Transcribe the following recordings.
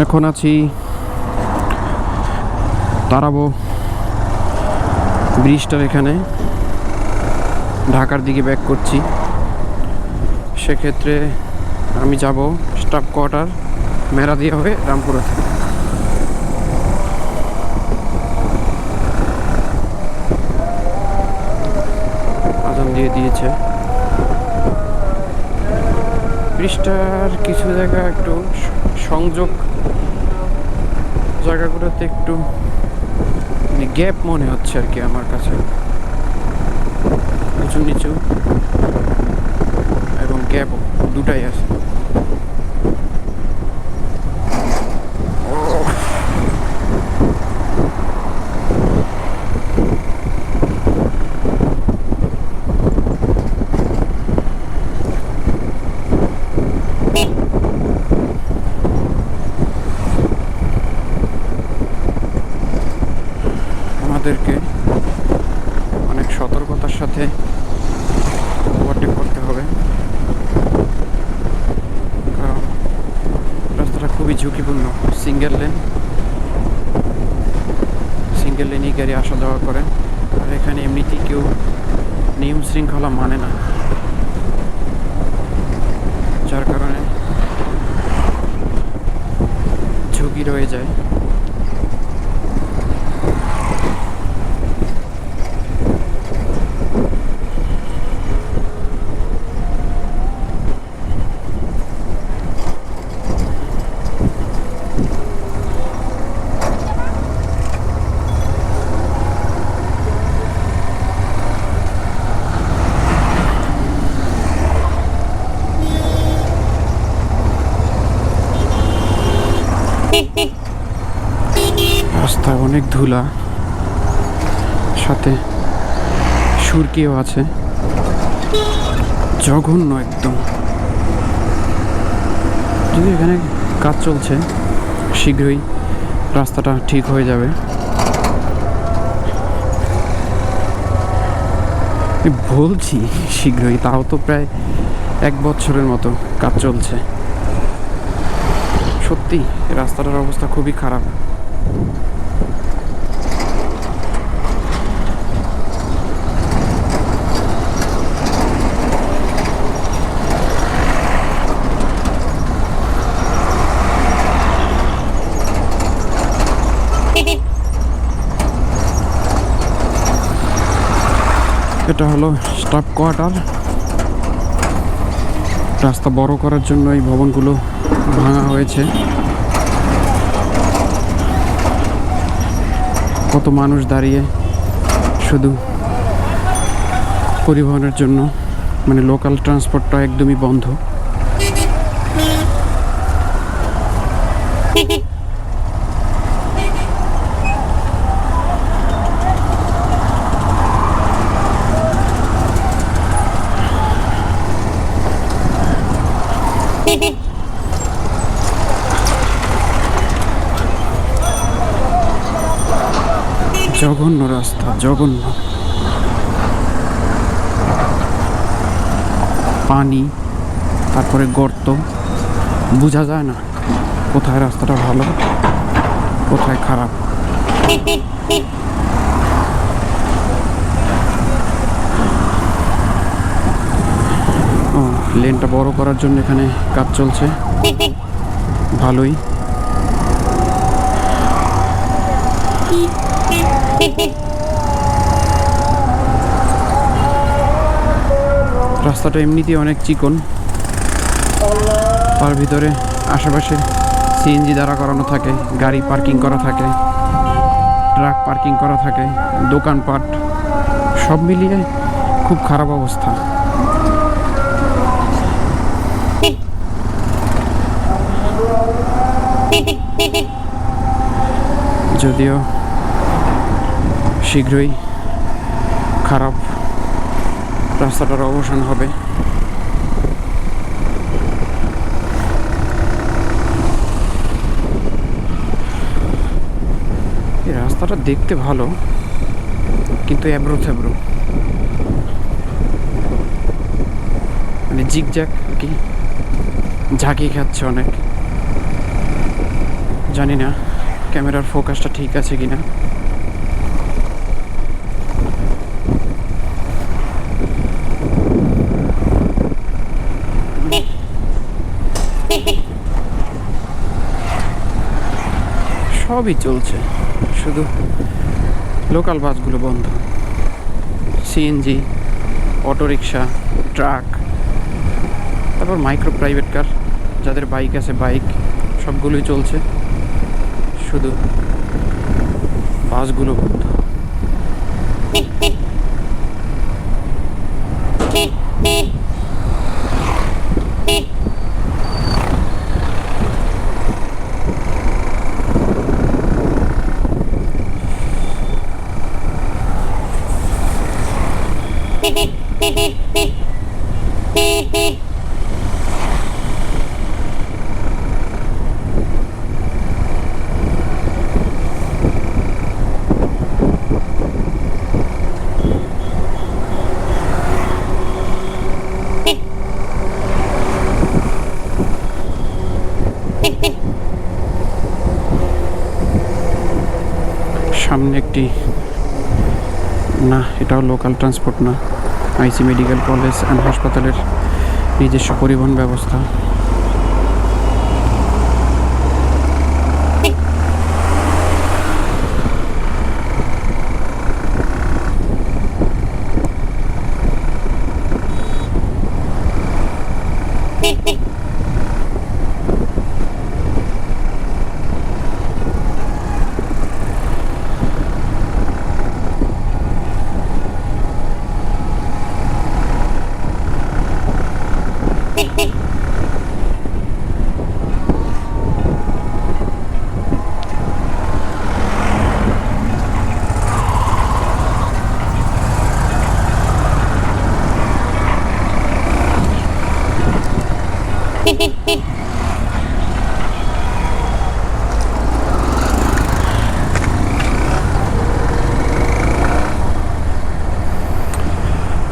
এখন আছি তারাবো ব্রিজটার এখানে, ঢাকার দিকে ব্যাক করছি। সেক্ষেত্রে আমি যাব স্টাফ কোয়ার্টার মেরাদিয়া হয়ে রামপুরা থেকে। আজান দিয়ে দিয়েছে। ব্রিজটার কিছু জায়গা একটু সংযোগ জায়গাগুলোতে একটু গ্যাপ মনে হচ্ছে আর কি আমার কাছে, উঁচু নিচু এবং গ্যাপ দুটাই আছে। আমাদেরকে অনেক সতর্কতার সাথে ওভারটেক করতে হবে, কারণ রাস্তাটা খুবই ঝুঁকিপূর্ণ। সিঙ্গেল লেনই গাড়ি আসা যাওয়া করে, আর এখানে এমনিতেই কেউ নিয়ম শৃঙ্খলা মানে না, যার কারণে ঝুঁকি রয়ে যায়। রাস্তায় অনেক ধুলা, সাথে সুরকিও আছে, জঘন্য একদম। যদি এখানে কাজ চলছে, শীঘ্রই রাস্তাটা ঠিক হয়ে যাবে। বলছি শীঘ্রই, তাও তো প্রায় 1 বছরের মতো কাজ চলছে। সত্যি রাস্তাটার অবস্থা খুবই খারাপ। এটা হলো স্টাফ কোয়ার্টার। রাস্তা বড় করার জন্য এই ভবনগুলো ভাঙা হয়েছে। কত মানুষ দাঁড়িয়ে শুধু পরিবহনের জন্য, মানে লোকাল ট্রান্সপোর্টটা একদমই বন্ধ। জঘন্য রাস্তা, জঘন্য। পানি, তারপরে গর্ত, বোঝা যায় না কোথায় রাস্তাটা ভালো কোথায় খারাপ। ও, লেনটা বড় করার জন্য এখানে কাজ চলছে, ভালোই। রাস্তাটা এমনিতেই অনেক চিকন, তার ভিতরে আশেপাশে সিএনজি দাঁড়া করানো থাকে, গাড়ি পার্কিং করা থাকে, ট্রাক পার্কিং করা থাকে, দোকানপাট, সব মিলিয়ে খুব খারাপ অবস্থা। যদিও শীঘ্রই খারাপ রাস্তাটার অবসান হবে। এই রাস্তাটা দেখতে ভালো, কিন্তু এবড়ো থেবড়ো, মানে জিগজ্যাগ কি ঝাঁকি খাচ্ছে অনেক। জানি না ক্যামেরার ফোকাসটা ঠিক আছে কিনা। সবই চলছে, শুধু লোকাল বাসগুলো বন্ধ। সিএনজি, অটোরিকশা, ট্রাক, তারপর মাইক্রো প্রাইভেট কার, যাদের বাইক আছে বাইক, সবগুলোই চলছে, শুধু বাসগুলো বন্ধ। সামনে একটি, না এটাও লোকাল ট্রান্সপোর্ট না, আইসি মেডিকেল কলেজ অ্যান্ড হাসপাতালের নিজস্ব পরিবহন ব্যবস্থা।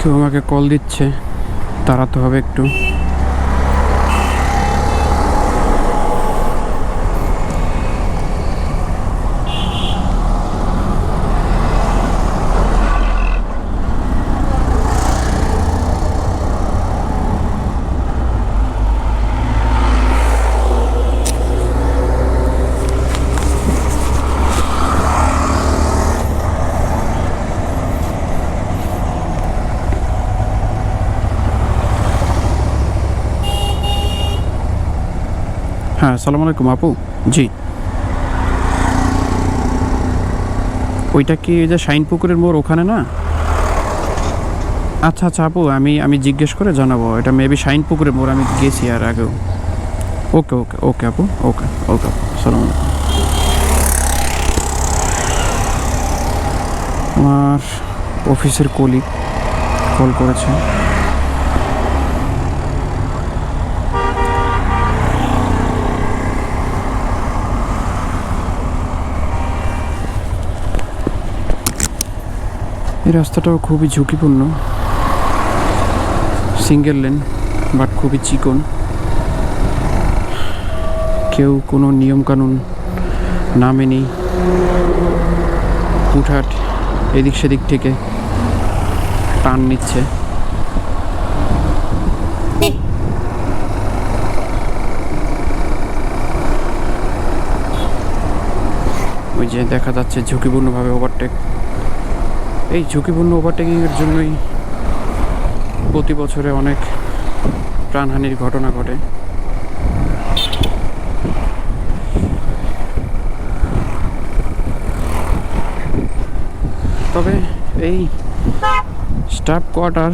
কেউ আমাকে কল দিচ্ছে, তাড়াতে হবে একটু। হ্যাঁ, আসসালামু আলাইকুম আপু। জি, ওইটা কি ওই যে শাইনপুকুরের মোড় ওখানে না? আচ্ছা আচ্ছা আপু, আমি জিজ্ঞেস করে জানাবো। এটা মেবি শাইনপুকুরের মোড়, আমি গেছি আর আগেও। ওকে ওকে ওকে আপু, ওকে ওকে আপু, আসসালামু আলাইকুম। আমার অফিসের কলিগ কল করেছে। এই রাস্তাটাও খুবই ঝুঁকিপূর্ণ, সিঙ্গেল লেন বাট খুবই চিকন। কেউ কোনো নিয়মকানুন না মেনেই হুটহাট এদিক সেদিক থেকে টান নিচ্ছে। ওই যে দেখা যাচ্ছে ঝুঁকিপূর্ণভাবে ওভারটেক। এই ঝুঁকিপূর্ণ ওভারটেকিংয়ের জন্যই প্রতি বছরে অনেক প্রাণহানির ঘটনা ঘটে। তবে এই স্টাফ কোয়ার্টার,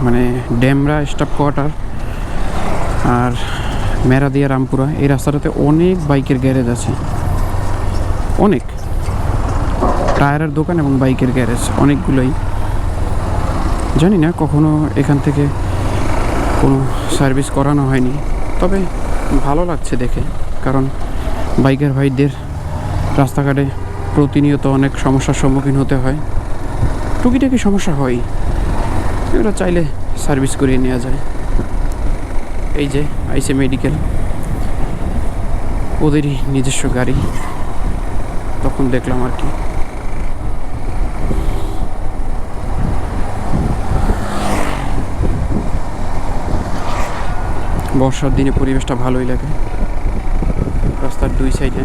মানে ডেমরা স্টাফ কোয়ার্টার আর মেরাদিয়া রামপুরা, এই রাস্তাটাতে অনেক বাইকের গ্যারেজ আছে, অনেক টায়ারের দোকান এবং বাইকের গ্যারেজ অনেকগুলোই। জানি না কখনো এখান থেকে কোনো সার্ভিস করানো হয়নি, তবে ভালো লাগছে দেখে, কারণ বাইকার ভাইদের রাস্তাঘাটে প্রতিনিয়ত অনেক সমস্যার সম্মুখীন হতে হয়। টুকিটাকি সমস্যা হয়, এগুলো চাইলে সার্ভিস করিয়ে নেওয়া যায়। এই যে আইসি মেডিকেল, ওদেরই নিজস্ব গাড়ি। তখন দেখলাম আর কি। বর্ষার দিনে পরিবেশটা ভালোই লাগে। রাস্তার দুই সাইডে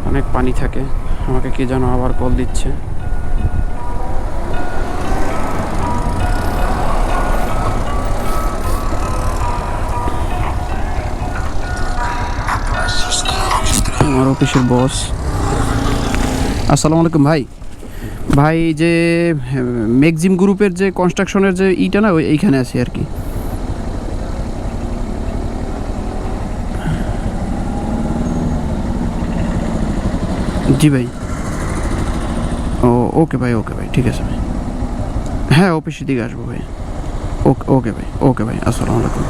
অনেক পানি থাকে। আমাকে কে যেন আবার কল দিচ্ছে। আমার অফিসের বস। আসসালামু আলাইকুম ভাই। ভাই যে ম্যাক্সিম গ্রুপের যে কনস্ট্রাকশনের যে ইটা না, ওই এইখানে আছি আর কি। জি ভাই। ও ওকে ভাই, ওকে ভাই, ঠিক আছে ভাই। হ্যাঁ, অফিসের দিকে আসবো ভাই। ওকে ওকে ভাই, ওকে ভাই, আসসালামু আলাইকুম।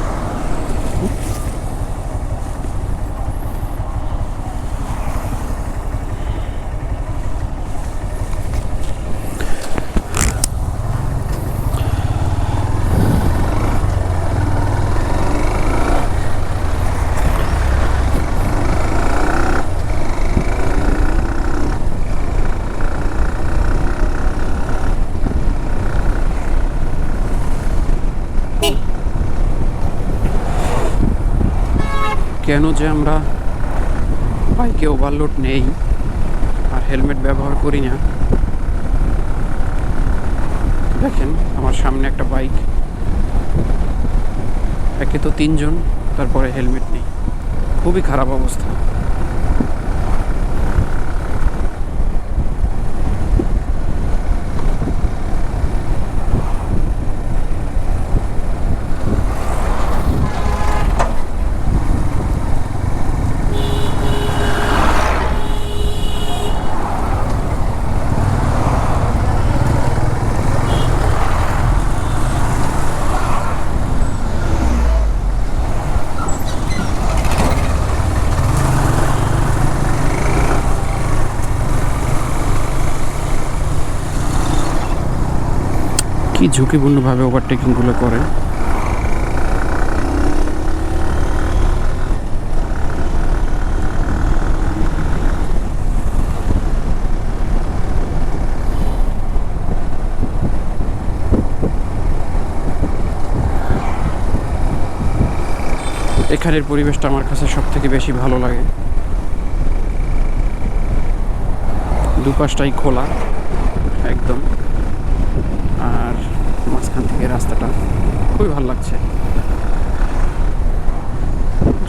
কেন যে আমরা বাইকে ওভারলোড নেই আর হেলমেট ব্যবহার করি না। দেখেন আমার সামনে একটা বাইক, একে তো তিনজন, তারপরে হেলমেট নেই। খুবই খারাপ অবস্থা। কি ঝুঁকিপূর্ণভাবে ওভারটেকিংগুলো করে। এখানের পরিবেশটা আমার কাছে সব থেকে বেশি ভালো লাগে। দুপাশটাই খোলা একদম, আর মাঝখান থেকে রাস্তাটা খুবই ভালো লাগছে।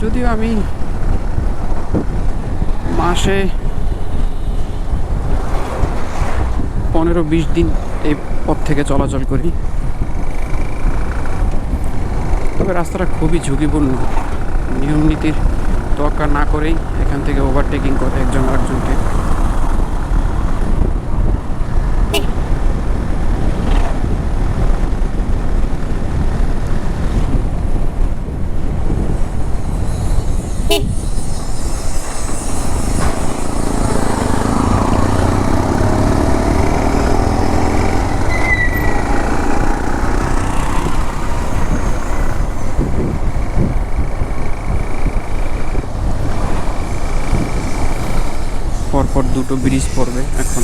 যদিও আমি মাসে 15-20 দিন এই পথ থেকে চলাচল করি, তবে রাস্তাটা খুবই ঝুঁকিপূর্ণ। নিয়ম নীতির তোয়াক্কা না করেই এখান থেকে ওভারটেকিং করে একজন আরেকজনকে। পরপর দুটো ব্রিজ পড়বে এখন।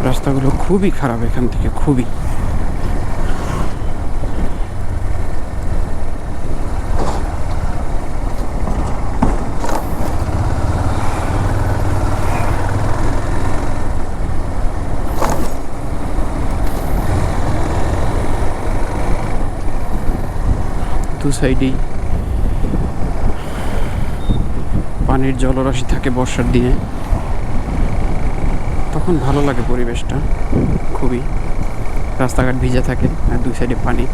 রাস্তাগুলো খুবই খারাপ এখান থেকে, খুবই। দু সাইডেই পানির জলরাশি থাকে বর্ষার দিনে, তখন ভালো লাগে পরিবেশটা খুবই। রাস্তাঘাট ভিজে থাকে আর দুই সাইডে পানি,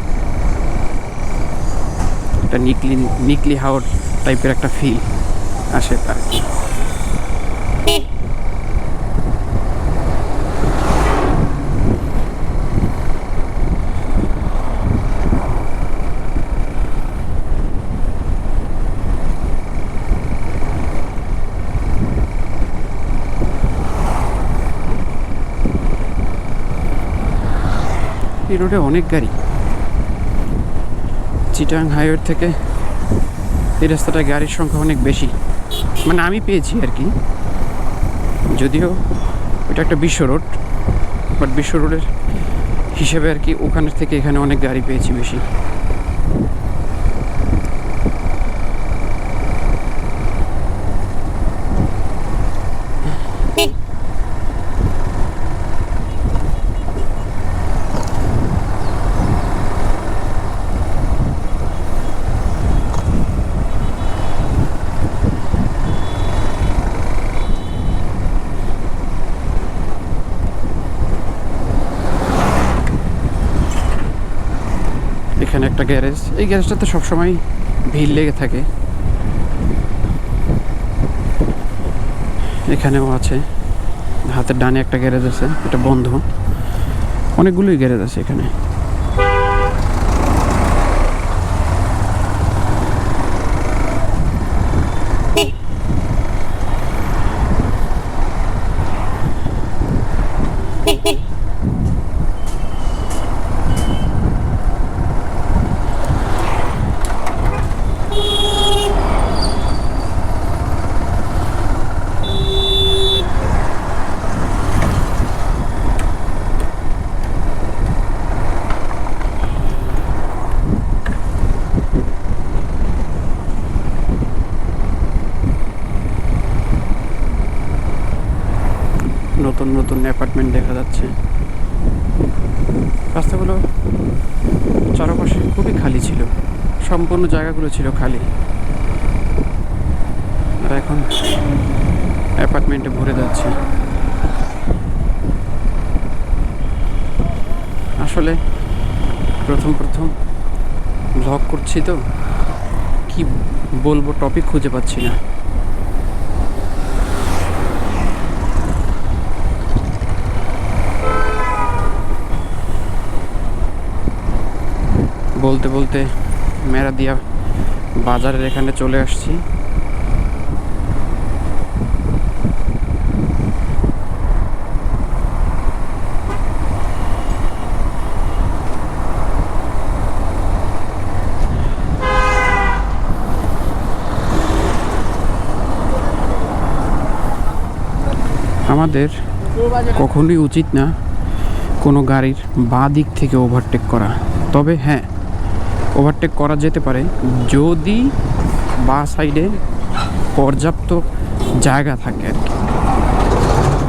একটা নিকলি হাওর টাইপের একটা ফিল আসে তার। এই রোডে অনেক গাড়ি। চিটাং হাইওয়ে থেকে এই রাস্তাটায় গাড়ির সংখ্যা অনেক বেশি, মানে আমি পেয়েছি আর কি। যদিও এটা একটা বিশ্ব রোড, বাট বিশ্ব রোডের হিসেবে আর কি ওখানের থেকে এখানে অনেক গাড়ি পেয়েছি বেশি। এখানে একটা গ্যারেজ, এই গ্যারেজটাতে সবসময় ভিড় লেগে থাকে। এখানেও আছে, হাতের ডানে একটা গ্যারেজ আছে, এটা বন্ধ। অনেকগুলোই গ্যারেজ আছে এখানে। নতুন নতুন অ্যাপার্টমেন্ট দেখা যাচ্ছে। রাস্তাগুলো চারপাশে খুবই খালি ছিল, সম্পূর্ণ জায়গাগুলো ছিল খালি, আর এখন অ্যাপার্টমেন্টে ভরে যাচ্ছে। আসলে প্রথম ব্লগ করছি তো, কি বলবো টপিক খুঁজে পাচ্ছি না। বলতে বলতে মেরাদিয়া বাজারের এখানে চলে আসছি। আমাদের কখনোই উচিত না কোনো গাড়ির বাঁ দিক থেকে ওভারটেক করা। তবে হ্যাঁ, ওভারটেক করা যেতে পারে যদি বাঁ সাইডে পর্যাপ্ত জায়গা থাকে আর কি।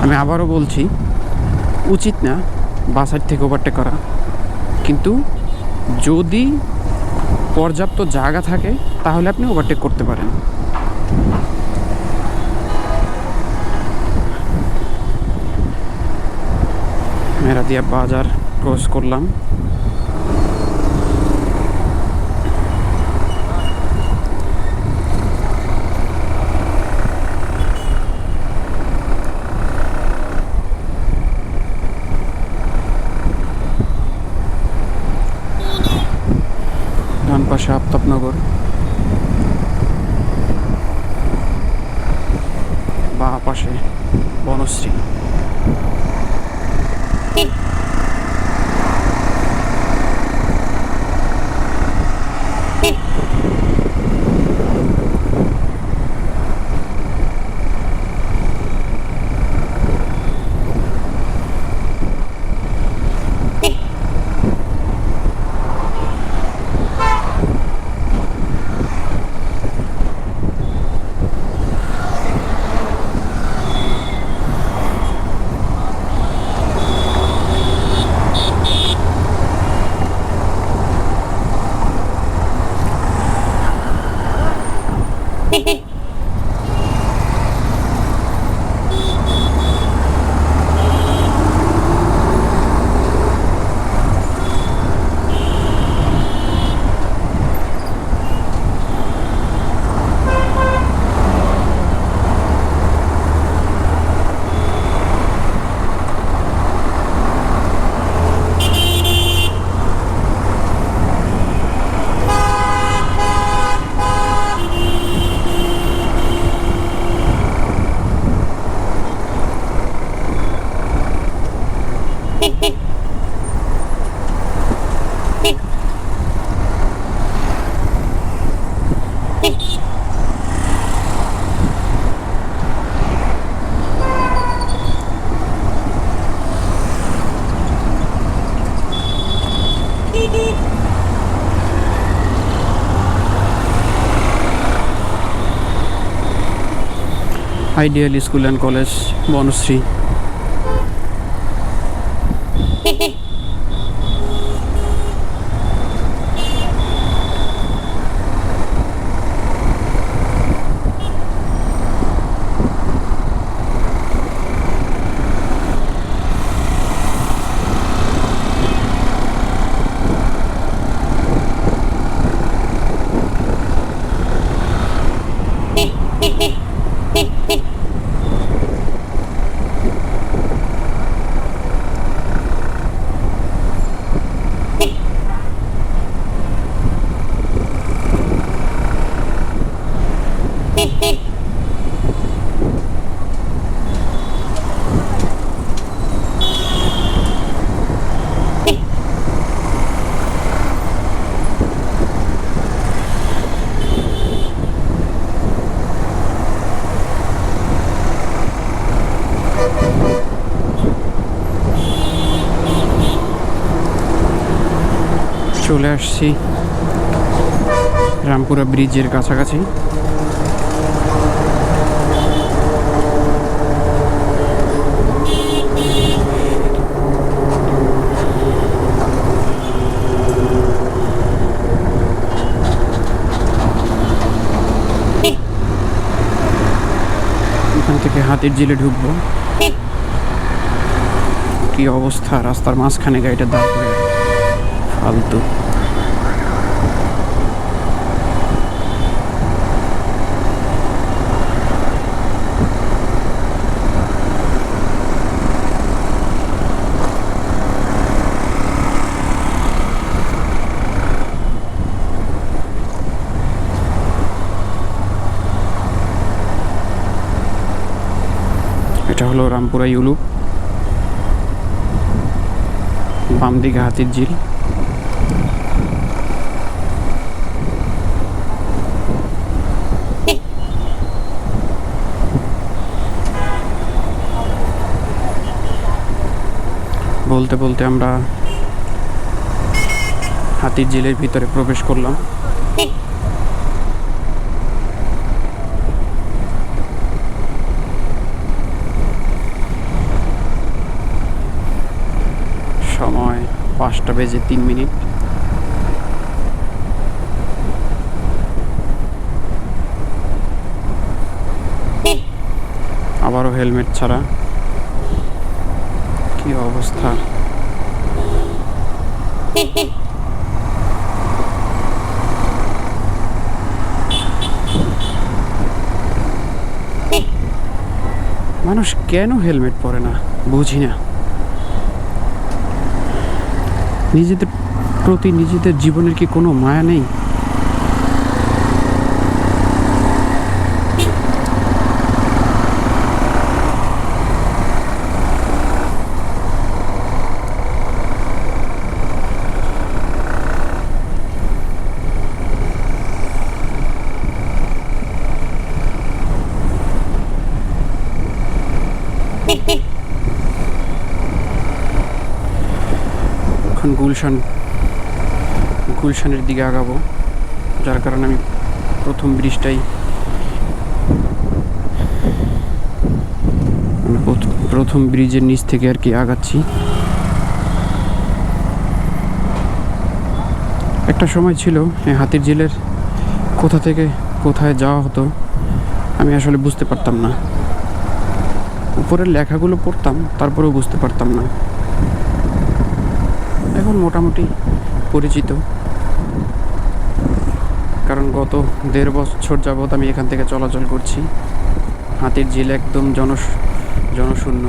আমি আবারও বলছি, উচিত না বাঁ সাইড থেকে ওভারটেক করা, কিন্তু যদি পর্যাপ্ত জায়গা থাকে তাহলে আপনি ওভারটেক করতে পারেন। মেরাদিয়া বাজার ক্রস করলাম। ডান পাশে আফতাবনগর, বাঁ পাশে Banasree. Ideal school and college Banasree. চলে আসছি রামপুরা ব্রিজের কাছাকাছি। এখান থেকে হাতির ঝিলে ঢুকবো। কি অবস্থা, রাস্তার মাঝখানে গাড়িটা দাঁড় করে ফালতু। এটা হলো রামপুরা ইউলুপ, বাম দিকে হাতির ঝিল। বলতে বলতে আমরা হাতির ঝিলের ভিতরে প্রবেশ করলাম। সময় 5:03। আবারও হেলমেট ছাড়া, কি অবস্থা। মানুষ কেন হেলমেট পরে না বুঝি না। নিজেদের প্রতি নিজেদের জীবনের কি কোনো মায়া নেই? এখন গুলশানের দিকে আগাবো, যার কারণে আমি প্রথম ব্রিজের নিচ থেকে আর কি আগাচ্ছি। একটা সময় ছিল এই হাতির ঝিলের কোথা থেকে কোথায় যাওয়া হতো আমি আসলে বুঝতে পারতাম না। উপরের লেখাগুলো পড়তাম, তারপরেও বুঝতে পারতাম না। এখন মোটামুটি পরিচিত, কারণ গত 1.5 বছর যাবৎ আমি এখান থেকে চলাচল করছি। হাতির ঝিল একদম জনশূন্য।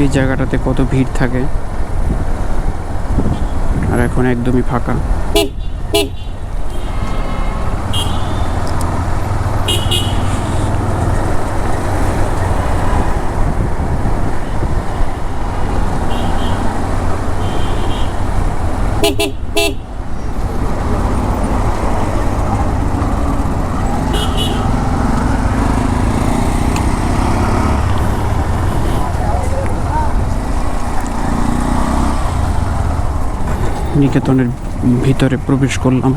এই জায়গাটাতে কত ভিড় থাকে। আর এখন একদমই ফাঁকা। নিকেতনের ভিতরে প্রবেশ করলাম।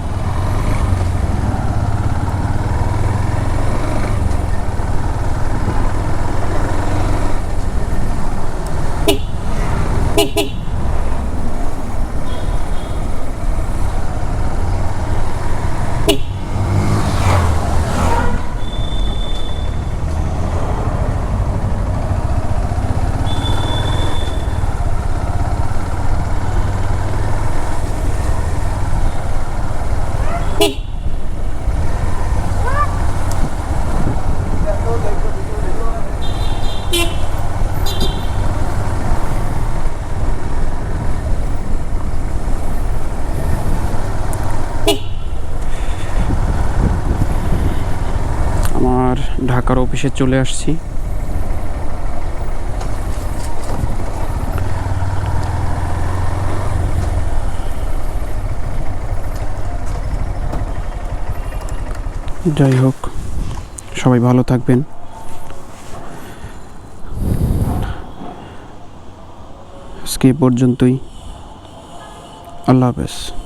আমার ঢাকার অফিসে চলে আসছি। যাই হোক, সবাই ভালো থাকবেন। আজকে পর্যন্তই। আল্লাহ হাফেজ।